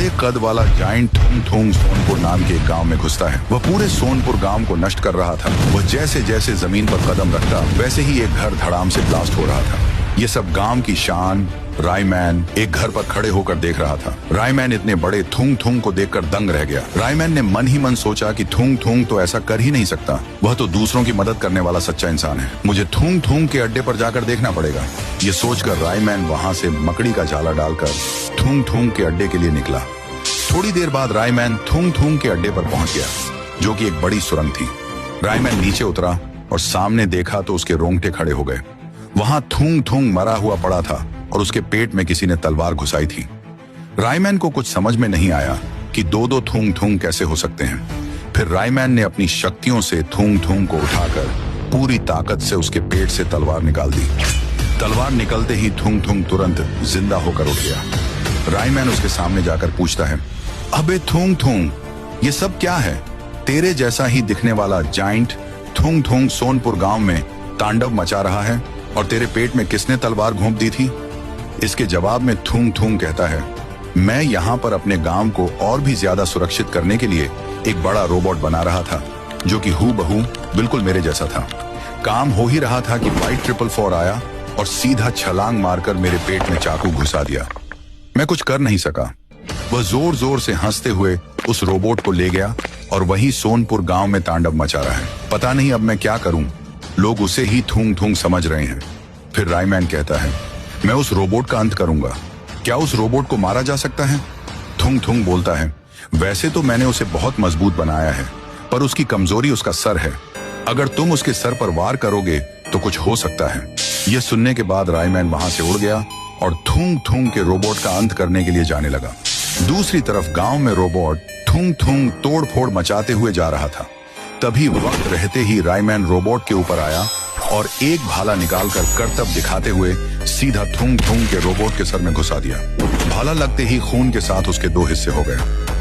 बड़े कद वाला जाइंट थुंग थुंग सोनपुर नाम के एक गांव में घुसता है। वह पूरे सोनपुर गांव को नष्ट कर रहा था। वह जैसे जैसे जमीन पर कदम रखता वैसे ही एक घर धड़ाम से ब्लास्ट हो रहा था। ये सब गांव की शान रायमैन एक घर पर खड़े होकर देख रहा था। रायमैन इतने बड़े थुंग थुंग को देखकर दंग रह गया। रायमैन ने मन ही मन सोचा कि थुंग थुंग तो ऐसा कर ही नहीं सकता। वह तो दूसरों की मदद करने वाला सच्चा इंसान है। मुझे थुंग थुंग के अड्डे पर जाकर देखना पड़ेगा। ये सोचकर रायमैन वहां से मकड़ी का जाला डालकर थुंग थुंग के अड्डे के लिए निकला। थोड़ी देर बाद रायमैन थुंग थुंग के अड्डे पर पहुंच गया, जो कि एक बड़ी सुरंग थी। रायमैन नीचे उतरा और सामने देखा तो उसके रोंगटे खड़े हो गए। वहां थुंग थुंग मरा हुआ पड़ा था और उसके पेट में किसी ने तलवार घुसाई थी। रायमैन को कुछ समझ में नहीं आया कि दो दो थुंग थुंग कैसे हो सकते हैं। फिर रायमैन ने अपनी शक्तियों से थुंग थुंग को उठाकर पूरी ताकत से उसके पेट से तलवार निकाल दी। तलवार निकलते ही थुंग थुंग तुरंत जिंदा होकर उठ गया। रायमैन उसके सामने जाकर पूछता है, अबे थुंग थुंग, ये सब क्या है? तेरे जैसा ही दिखने वाला जाइंट थुंग थुंग सोनपुर गांव में तांडव मचा रहा है और तेरे पेट में किसने तलवार घोंप दी थी? इसके जवाब में थुंग थुंग कहता है, मैं यहाँ पर अपने गांव को और भी ज्यादा सुरक्षित करने के लिए एक बड़ा रोबोट बना रहा था, जो कि हूबहू बिल्कुल मेरे जैसा था। काम हो ही रहा था कि बाइट 444 आया और सीधा छलांग मारकर मेरे पेट में चाकू घुसा दिया। मैं कुछ कर नहीं सका। वह जोर जोर से हंसते हुए उस रोबोट को ले गया और वही सोनपुर गांव में तांडव मचा रहा है। पता नहीं अब मैं क्या करूं, लोग उसे ही थुंग थुंग समझ रहे हैं। फिर रायमैन कहता है, मैं उस रोबोट का अंत करूंगा। क्या उस रोबोट को मारा जा सकता है? थुंग थुंग बोलता है, वैसे तो मैंने उसे बहुत मजबूत बनाया है, पर उसकी कमजोरी उसका सर है। अगर तुम उसके सर पर वार करोगे तो कुछ हो सकता है। यह सुनने के बाद रायमैन वहां से उड़ गया और थुंग थुंग के रोबोट का अंत करने के लिए जाने लगा। दूसरी तरफ गांव में रोबोट थुंग थुंग तोड़ फोड़ मचाते हुए जा रहा था। तभी वक्त रहते ही रायमैन रोबोट के ऊपर आया और एक भाला निकालकर करतब दिखाते हुए सीधा थुंग थुंग के रोबोट के सर में घुसा दिया। भाला लगते ही खून के साथ उसके दो हिस्से हो गए।